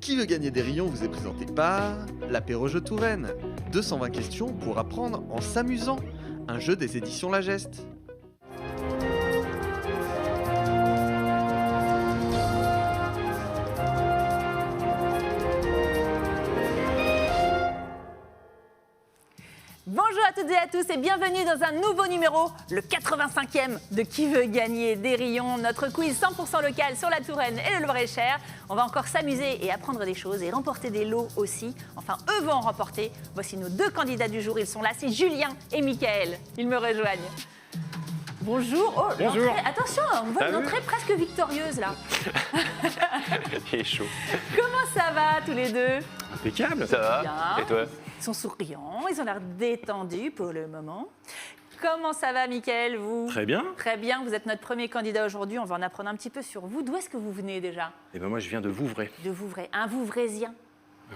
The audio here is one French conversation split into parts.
Qui veut gagner des rayons vous est présenté par l'apéro jeu Touraine. 220 questions pour apprendre en s'amusant. Un jeu des éditions La Geste. Bonjour à toutes et à tous et bienvenue dans un nouveau numéro, le 85e de Qui veut gagner des rayons, notre quiz 100% local sur la Touraine et le Loir-et-Cher. On va encore s'amuser et apprendre des choses et remporter des lots aussi. Enfin, eux vont en remporter. Voici nos deux candidats du jour, ils sont là, c'est Julien et Mickaël. Ils me rejoignent. Bonjour. Oh, bonjour. Attention, on voit une entrée presque victorieuse là. Il est chaud. Comment ça va tous les deux? Impeccable. Ça va. Bien. Et toi? Ils sont souriants, ils ont l'air détendus pour le moment. Comment ça va, Mickaël, vous? Très bien. Très bien, vous êtes notre premier candidat aujourd'hui. On va en apprendre un petit peu sur vous. D'où est-ce que vous venez déjà? Et ben moi je viens de Vouvray. De Vouvray. Un Vouvraisien.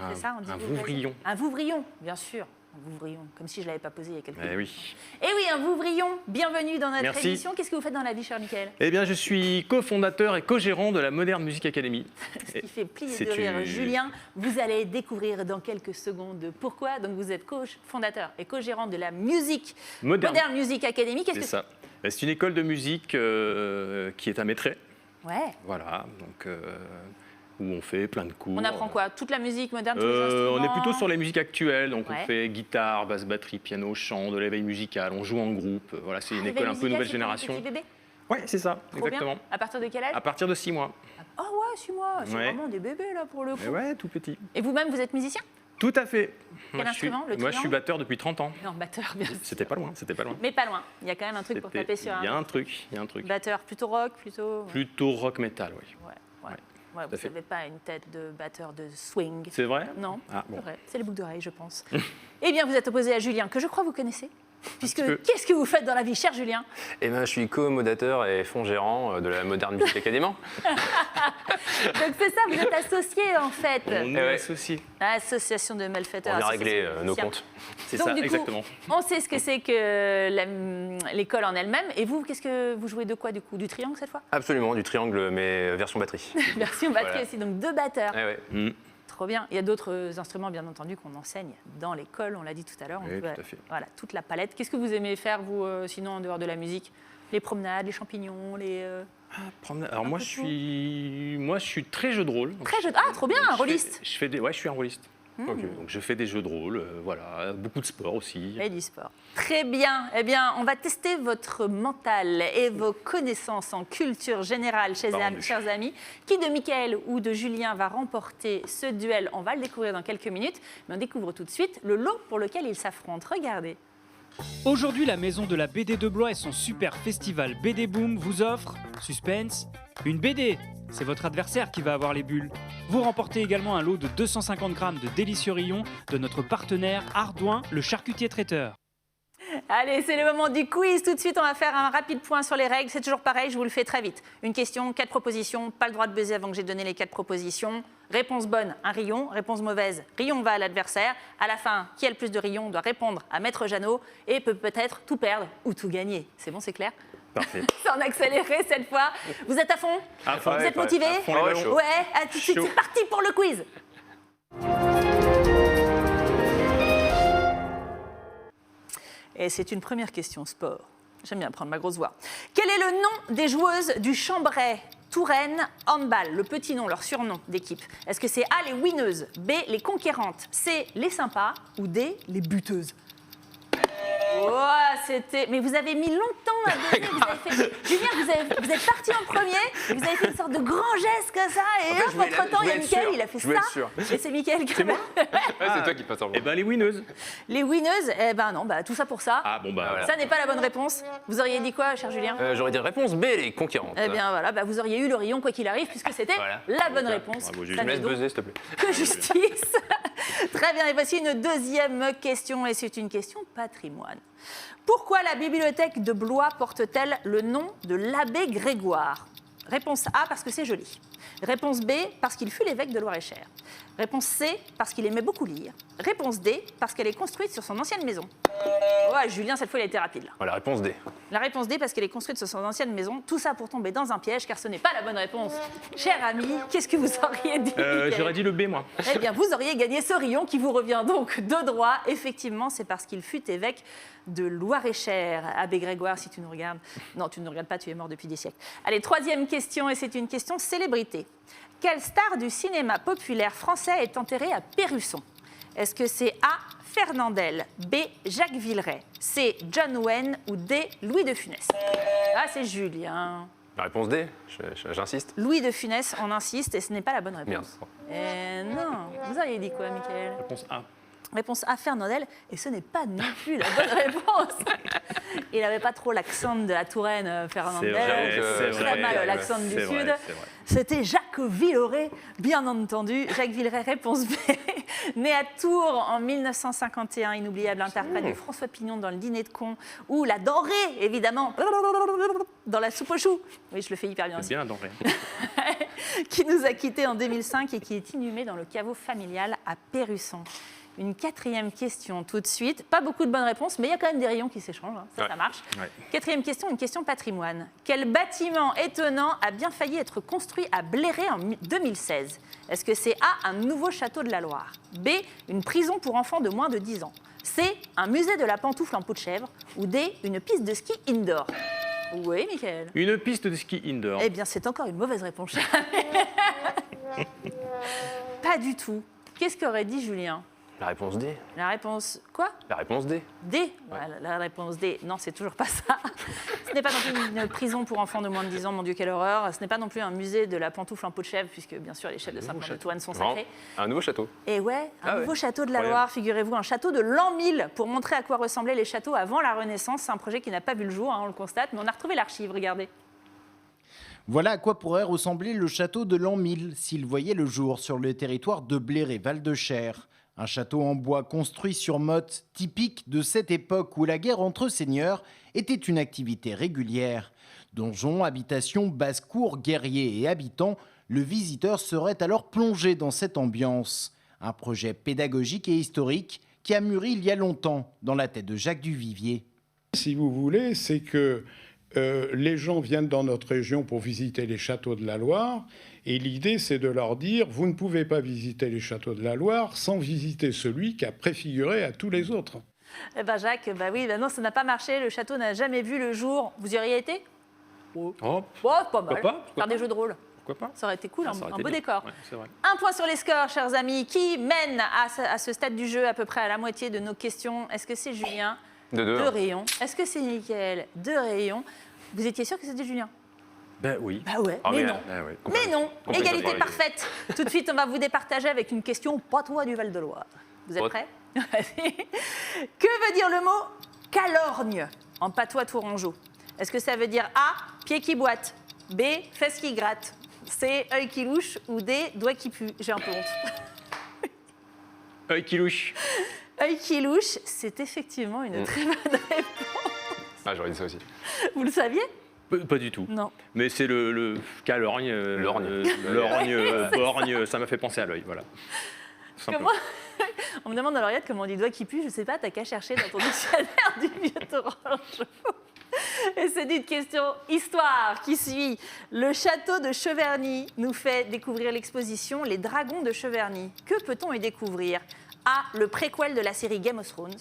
C'est ça, on dit un Vouvraisien. Vouvrillon. Un Vouvrillon, bien sûr. Un Vouvrillon, comme si je ne l'avais pas posé il y a quelques Eh minutes. oui. Eh oui, un Vouvrillon. Bienvenue dans notre Merci. émission. Qu'est-ce que vous faites dans la vie, cher Mickaël? Eh bien je suis cofondateur et co-gérant de la Modern Music Academy. Ce qui fait plier C'est de rire une- Julien. Vous allez découvrir dans quelques secondes pourquoi. Donc vous êtes fondateur et co-gérant de la Modern Music Academy. Qu'est-ce C'est que ça. C'est une école de musique qui est à Mettray. Ouais. Voilà, donc où on fait plein de cours. On apprend quoi? Toute la musique moderne, tous les instruments? On est plutôt sur les musiques actuelles, donc Ouais. on fait guitare, basse, batterie, piano, chant, de l'éveil musical, on joue en groupe. Voilà, c'est une Ah, école un peu musical, nouvelle c'est génération. pour les petits bébés? Ouais, c'est ça, Trop exactement. bien. À partir de quel âge? À partir de 6 mois. Ah ouais, 6 mois. C'est Ouais. vraiment des bébés là pour le coup. Mais ouais, tout petit. Et vous-même, vous êtes musicien? Tout à fait. Quel instrument? Le Moi, je suis triangle? batteur depuis 30 ans. Non, batteur, bien sûr. C'était pas loin, c'était pas loin. Mais pas loin. Il y a quand même un truc pour C'était- taper sur Il y a un un truc, il y a un truc. batteur. Plutôt rock, plutôt. Plutôt rock metal, oui. Ouais, ouais. Ouais, Ouais, à vous fait. n'avez pas une tête de batteur de swing. C'est vrai? Non, Ah, bon. c'est vrai. C'est les boucles d'oreilles, je pense. Eh bien, vous êtes opposé à Julien, que je crois vous connaissez. Puisque, petit peu. qu'est-ce que vous faites dans la vie, cher Julien? Eh ben, je suis co-modateur et fonds-gérant de la Modern Music Academy. Donc c'est ça, vous êtes associé en fait. On est ouais. associés. Association de malfaiteurs. On vient association régler de nos musiciens. comptes. C'est Donc, ça, du coup, exactement. On sait ce que c'est que l'école en elle-même. Et vous, qu'est-ce que vous jouez de quoi du coup? Du triangle cette fois? Absolument, du triangle, mais version batterie. Version batterie Voilà. aussi, donc deux batteurs. Eh ouais. Mm. Trop bien. Il y a d'autres instruments, bien entendu, qu'on enseigne dans l'école, on l'a dit tout à l'heure. On Oui, peut- tout à fait. Voilà, toute la palette. Qu'est-ce que vous aimez faire, vous, sinon, en dehors de la musique? Les promenades, les champignons, les... Alors moi, peu je suis très jeu de rôle. Très jeu de- Ah, trop bien, un rôliste. Ouais, je suis un rôliste. Hmm. Donc je fais des jeux de rôle, voilà, beaucoup de sport aussi. Et du sport. Très bien. Eh bien, on va tester votre mental et vos connaissances en culture générale, chers amis. Qui de Mickaël ou de Julien va remporter ce duel? On va le découvrir dans quelques minutes. Mais on découvre tout de suite le lot pour lequel ils s'affrontent. Regardez. Aujourd'hui, la maison de la BD de Blois et son super festival BD Boom vous offre, suspense, une BD. C'est votre adversaire qui va avoir les bulles. Vous remportez également un lot de 250 grammes de délicieux rayons de notre partenaire Ardouin, le charcutier traiteur. Allez, c'est le moment du quiz. Tout de suite, on va faire un rapide point sur les règles. C'est toujours pareil, je vous le fais très vite. Une question, 4 propositions. Pas le droit de buzzer avant que j'ai donné les 4 propositions. Réponse bonne, un rayon. Réponse mauvaise, rayon va à l'adversaire. À la fin, qui a le plus de rayons doit répondre à Maître Jeannot et peut peut-être tout perdre ou tout gagner. C'est bon, c'est clair? Parfait. C'est en accéléré cette fois. Vous êtes à fond? À fond. Vous Ouais, êtes motivé? à fond les Ouais, ballons. chaud. Ouais, à tout de suite, Chaud. c'est parti pour le quiz. Et c'est une première question sport. J'aime bien prendre ma grosse voix. Quel est le nom des joueuses du Chambray Touraine Handball? Le petit nom, leur surnom d'équipe. Est-ce que c'est A, les winneuses, B, les conquérantes, C, les sympas ou D, les buteuses? Oh, c'était... Mais vous avez mis longtemps à buzzer. Julien, vous êtes parti en premier et vous avez fait une sorte de grand geste comme ça. Et En fait, hop, je voulais entre-temps, il y a être Mickaël, sûr. il a fait Je voulais être ça. sûr. Et c'est Mickaël qui a... Ouais, c'est toi qui passe en Eh ben les winneuses. Les winneuses, eh ben non, bah, tout ça pour ça. Ah bon bah voilà. Ça n'est pas la bonne réponse. Vous auriez dit quoi, cher Julien? J'aurais dit réponse B, les conquérantes. Eh bien voilà, bah, vous auriez eu le rayon quoi qu'il arrive, puisque c'était Voilà. la bonne réponse. Bravo, Julien. Ça Je me laisse n'est donc buzzer, s'il te plaît. que justice. Très bien, et voici une deuxième question, et c'est une question patrimoine. Pourquoi la bibliothèque de Blois porte-t-elle le nom de l'abbé Grégoire? Réponse A, parce que c'est joli. Réponse B, parce qu'il fut l'évêque de Loir-et-Cher. Réponse C, parce qu'il aimait beaucoup lire. Réponse D, parce qu'elle est construite sur son ancienne maison. Ouais, Julien, cette fois, il a été rapide. Là. Voilà, réponse D. La réponse D, parce qu'elle est construite sur son ancienne maison. Tout ça pour tomber dans un piège, car ce n'est pas la bonne réponse. Cher ami, qu'est-ce que vous auriez dit Mickaël? J'aurais dit le B, moi. Eh bien, vous auriez gagné ce rayon qui vous revient donc de droit. Effectivement, c'est parce qu'il fut évêque de Loir-et-Cher. Abbé Grégoire, si tu nous regardes. Non, tu ne nous regardes pas, tu es mort depuis des siècles. Allez, troisième question, et c'est une question célébrité. Quelle star du cinéma populaire français est enterrée à Péruçon? Est-ce que c'est A, Fernandel, B, Jacques Villeray, C, John Wayne ou D, Louis de Funès? Ah, c'est Julien. La réponse D, j'insiste. Louis de Funès, on insiste, et ce n'est pas la bonne Merde. réponse. Eh non. Vous auriez dit quoi, Mickaël? Réponse A. Réponse A, Fernandel, et ce n'est pas non plus la bonne réponse. Il n'avait pas trop l'accent de la Touraine, Fernandel. C'est Très vrai, mal l'accent du c'est Sud. vrai, c'est vrai. C'était Jacques Villeray, bien entendu. Jacques Villeray, réponse B. Né à Tours en 1951, inoubliable interprète de François Pignon dans Le Dîner de con, ou la denrée, évidemment, dans La soupe aux choux. Oui, je le fais hyper bien C'est aussi. bien la denrée. Qui nous a quittés en 2005 et qui est inhumé dans le caveau familial à Péruçon. Une quatrième question tout de suite. Pas beaucoup de bonnes réponses, mais il y a quand même des rayons qui s'échangent. Hein. Ça marche. Ouais. Quatrième question, une question patrimoine. Quel bâtiment étonnant a bien failli être construit à Bléré en 2016? Est-ce que c'est A, un nouveau château de la Loire? B, une prison pour enfants de moins de 10 ans? C, un musée de la pantoufle en peau de chèvre? Ou D, une piste de ski indoor? Oui, Mickaël. Une piste de ski indoor. Eh bien, c'est encore une mauvaise réponse. Pas du tout. Qu'est-ce qu'aurait dit Julien? La réponse D. La réponse quoi? La réponse D. D. Voilà, la réponse D. Non, c'est toujours pas ça. Ce n'est pas non plus une prison pour enfants de moins de 10 ans, mon Dieu, quelle horreur. Ce n'est pas non plus un musée de la pantoufle en peau de chèvre, puisque bien sûr les chefs de Saint-Pierre-de-Toine sont Non, sacrés. un nouveau château. Et ouais, un nouveau château de la Incroyable. Loire, figurez-vous, un château de l'an 1000, pour montrer à quoi ressemblaient les châteaux avant la Renaissance. C'est un projet qui n'a pas vu le jour, hein, on le constate, mais on a retrouvé l'archive, regardez. Voilà à quoi pourrait ressembler le château de l'an 1000 s'il voyait le jour sur le territoire de Bléré-Val-de-Cher. Un château en bois construit sur motte, typique de cette époque où la guerre entre seigneurs était une activité régulière. Donjons, habitations, basse-cour, guerriers et habitants, le visiteur serait alors plongé dans cette ambiance. Un projet pédagogique et historique qui a mûri il y a longtemps dans la tête de Jacques Duvivier. Si vous voulez, c'est que les gens viennent dans notre région pour visiter les châteaux de la Loire. Et l'idée, c'est de leur dire, vous ne pouvez pas visiter les châteaux de la Loire sans visiter celui qui a préfiguré à tous les autres. Eh ben Jacques, bah oui, bah non, ça n'a pas marché, le château n'a jamais vu le jour. Vous y auriez été? Oh, Oh, pas mal. Pourquoi pas Faire des jeux de rôle. pourquoi pas? Ça aurait été cool, Ah, un ça aurait beau été bien. décor. Ouais, c'est vrai. Un point sur les scores, chers amis. Qui mène à ce stade du jeu, à peu près à la moitié de nos questions? Est-ce que c'est Julien? De deux. Deux rayons. Est-ce que c'est Mickaël? Deux rayons. Vous étiez sûr que c'était Julien? Ben oui. Bah ouais, Ah mais oui, non. oui, Mais non, complètement. égalité Ouais. parfaite. Tout de suite, on va vous départager avec une question patois du Val-de-Loire. Vous êtes Pot- prêts? Vas-y. Que veut dire le mot calorgne en patois tourangeau? Est-ce que ça veut dire A, pied qui boite, B, fesses qui gratte, C, œil qui louche ou D, doigt qui pue? J'ai un peu honte. Œil qui louche. Œil qui louche, c'est effectivement une très bonne réponse. Ah, j'aurais dit ça aussi. Vous le saviez? Pas du tout. Non. Mais c'est le calorgne, Lorgne. lorgne, borgne, ça m'a fait penser à l'œil, voilà. Tout simplement. Comment On me demande à l'oreillette comment on dit doigt qui pue, je sais pas, t'as qu'à chercher dans ton dictionnaire du vieux tourangeau. Et c'est une question histoire qui suit. Le château de Cheverny nous fait découvrir l'exposition Les Dragons de Cheverny. Que peut-on y découvrir? A, le préquel de la série Game of Thrones.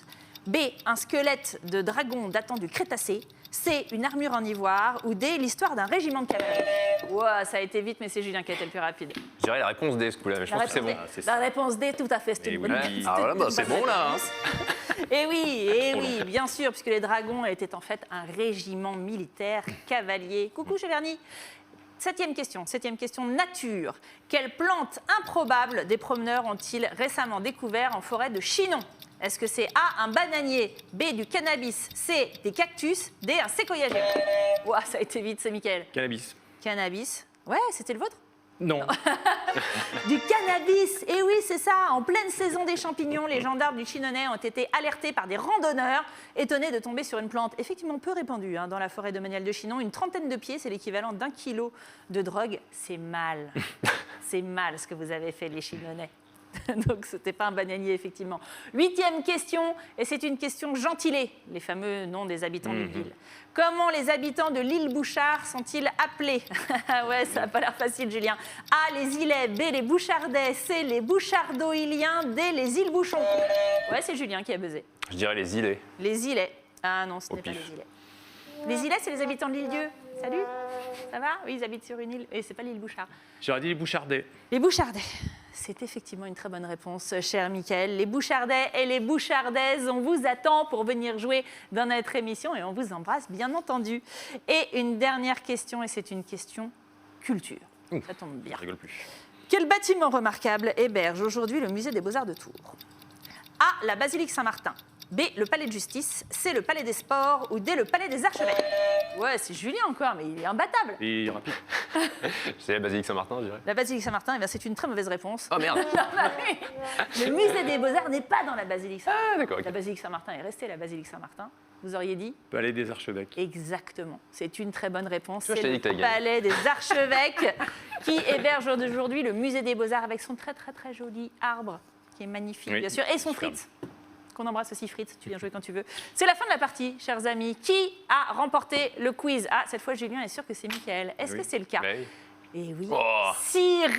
B, un squelette de dragon datant du Crétacé. C, une armure en ivoire. Ou D, l'histoire d'un régiment de cavalerie. Ouah, ça a été vite, mais c'est Julien qui a été le plus rapide. Je dirais la réponse D, ce coup-là, mais je pense que c'est bon. c'est La ça. réponse D, tout à fait, c'est Eh une bonne oui. réponse. Ah voilà, bah, c'est bon, là, hein. Et oui, bien sûr, puisque les dragons étaient en fait un régiment militaire cavalier. Coucou Cheverny. Septième question nature. Quelle plante improbable des promeneurs ont-ils récemment découvert en forêt de Chinon? Est-ce que c'est A, un bananier, B, du cannabis, C, des cactus, D, un séquoiager? Ouah, ça a été vite, c'est Mickaël. Cannabis. Cannabis. Ouais, c'était le vôtre? Non. Du cannabis, et oui, c'est ça. En pleine saison des champignons, les gendarmes du Chinonais ont été alertés par des randonneurs étonnés de tomber sur une plante effectivement peu répandue dans la forêt domaniale de Chinon. Une trentaine de pieds, c'est l'équivalent d'1 kilo de drogue. C'est mal. C'est mal ce que vous avez fait, les Chinonais. Donc, ce n'était pas un bananier, effectivement. 8e question, et c'est une question gentilée, les fameux noms des habitants d'une ville. Comment les habitants de l'île Bouchard sont-ils appelés? Ouais, ça n'a pas l'air facile, Julien. A, les Îlets, B, les Bouchardais, C, les Bouchardoïliens, D, les îles Bouchons. Ouais, c'est Julien qui a buzzé. Je dirais les îlets. Les Îlets. Ah non, ce n'est pas les Îlets. Les Îlets, c'est les habitants de l'île Dieu. Salut, ça va? Oui, ils habitent sur une île, et c'est pas l'île Bouchard. J'aurais dit les Bouchardais. Les Bouchardais. C'est effectivement une très bonne réponse, cher Mickaël. Les Bouchardais et les Bouchardaises, on vous attend pour venir jouer dans notre émission et on vous embrasse, bien entendu. Et une dernière question, et c'est une question culture. Ça tombe bien. Je rigole plus. Quel bâtiment remarquable héberge aujourd'hui le musée des Beaux-Arts de Tours? A, la basilique Saint-Martin. B, le palais de justice. C, le palais des sports. Ou D, le palais des archevêques. Ouais, c'est Julien encore, mais il est imbattable. Et rapide. C'est la basilique Saint-Martin, je dirais. La basilique Saint-Martin, eh bien, c'est une très mauvaise réponse. Oh merde. Le musée des Beaux-Arts n'est pas dans la basilique Saint-Martin. Ah, d'accord. La basilique Saint-Martin est restée la basilique Saint-Martin. Vous auriez dit? Palais des archevêques. Exactement. C'est une très bonne réponse. Tu vois, je C'est t'ai le dit que t'avais gagné. palais des archevêques qui héberge aujourd'hui le musée des Beaux-Arts avec son très très très joli arbre qui est magnifique, Oui, bien sûr, et son superbe. Fritz. Qu'on embrasse aussi, Fritz. Tu viens jouer quand tu veux. C'est la fin de la partie, chers amis. Qui a remporté le quiz? Ah, cette fois, Julien est sûr que c'est Mickaël. Est-ce Oui. que c'est le cas? Bah oui. Et oui. Oh.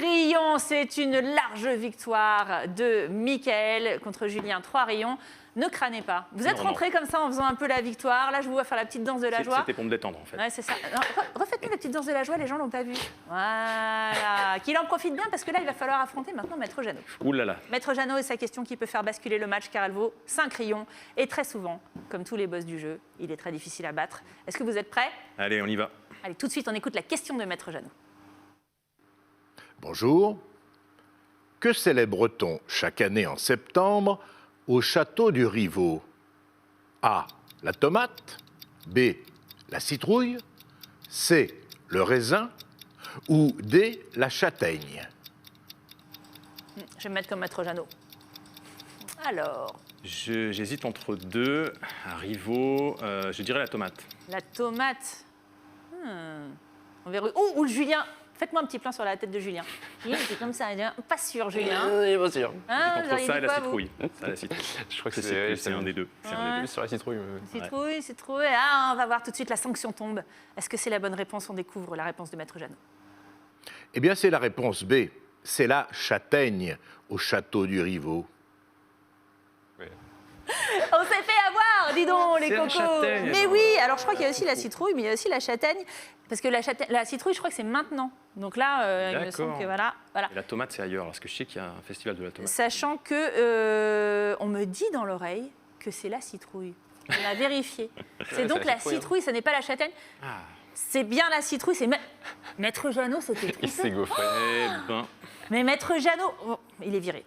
Rayons, c'est une large victoire de Mickaël contre Julien. 3 rayons. Ne crânez pas. Vous êtes Non, rentrés comme ça en faisant un peu la victoire. Là, je vous vois faire la petite danse de la joie. C'était pour me détendre en fait. Ouais, c'est ça. Non, refaites-nous la petite danse de la joie, les gens l'ont pas vu. Voilà. Qu'il en profite bien parce que là, il va falloir affronter maintenant Maître Jeannot. Ouh là là. Maître Jeannot et sa question qui peut faire basculer le match car elle vaut 5 rayons. Et très souvent, comme tous les boss du jeu, il est très difficile à battre. Est-ce que vous êtes prêts? Allez, on y va. Allez, tout de suite, on écoute la question de Maître Jeannot. Bonjour. Que célèbre-t-on chaque année en septembre au château du Rivaux? A, la tomate. B, la citrouille. C, le raisin. Ou D, la châtaigne. Je vais me mettre comme Maître Jeannot. Alors, J'hésite entre deux. Un rivaux, je dirais la tomate. la tomate. On verra. Oh, ou Julien. Faites-moi un petit plan sur la tête de Julien. Julien, c'est comme ça. Pas sûr, Julien. Il est pas sûr. Hein, vous Entre auriez ça dit et la quoi, vous? citrouille. Ça, la citrouille. Je crois que C'est un des deux. C'est un des Ouais. deux. Sur la citrouille. Citrouille, citrouille. Ah, on va voir tout de suite, la sanction tombe. Est-ce que c'est la bonne réponse? On découvre la réponse de Maître Jeannot. Eh bien, c'est la réponse B. C'est la châtaigne au château du Rivaux. On s'est fait avoir, dis donc, les C'est la cocos. châtaigne. Mais oui, alors je crois qu'il y a aussi la citrouille, mais il y a aussi la châtaigne. Parce que la citrouille, je crois que c'est maintenant. Donc là, il me semble D'accord. que voilà. Et la tomate, c'est ailleurs. Parce que je sais qu'il y a un festival de la tomate. Sachant que on me dit dans l'oreille que c'est la citrouille. On a vérifié. C'est donc c'est la la citrouille, citrouille, ce n'est pas la châtaigne. Ah. C'est bien la citrouille, c'est Maître Jeannot, c'était Il s'est gaufré. Eh ben, Mais Maître Jeannot, oh, il est viré,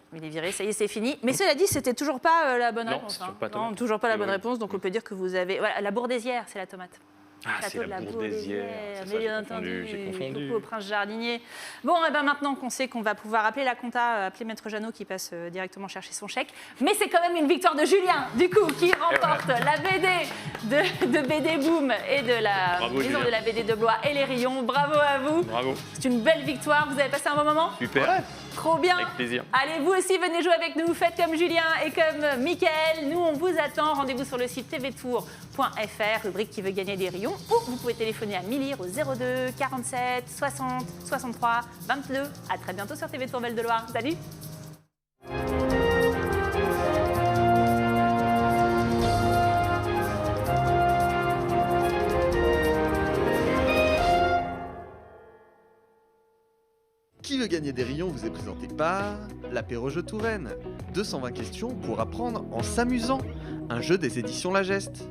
ça y est, c'est fini. Mais cela dit, c'était toujours pas la bonne Non, réponse. c'est toujours pas Non, tomate. toujours pas la bonne Oui. réponse, donc on peut dire que vous avez... Voilà, la bourdésière, c'est la tomate. ah, c'est Château de la bourdésière. C'est ça, mais bien j'ai confondu, entendu, j'ai confondu. coucou au prince jardinier. Bon, et ben maintenant qu'on sait qu'on va pouvoir appeler la compta, appeler Maître Jeannot qui passe directement chercher son chèque, mais c'est quand même une victoire de Julien, du coup, qui remporte la BD de BD Boom et de la Bravo, maison Julien. de la BD de Blois et les Rayons. Bravo à vous. Bravo. C'est une belle victoire. Vous avez passé un bon moment? Super. Trop bien. Avec plaisir. Allez, vous aussi, venez jouer avec nous. Faites comme Julien et comme Mickaël. Nous, on vous attend. Rendez-vous sur le site tvtour.fr, rubrique qui veut gagner des rayons. Ou vous pouvez téléphoner à Milire au 02 47 60 63 22. À très bientôt sur TV Tour Val de Loire. Salut. Qui veut gagner des rayons vous est présenté par l'apéro-jeu Touraine. 220 questions pour apprendre en s'amusant. Un jeu des éditions La Geste.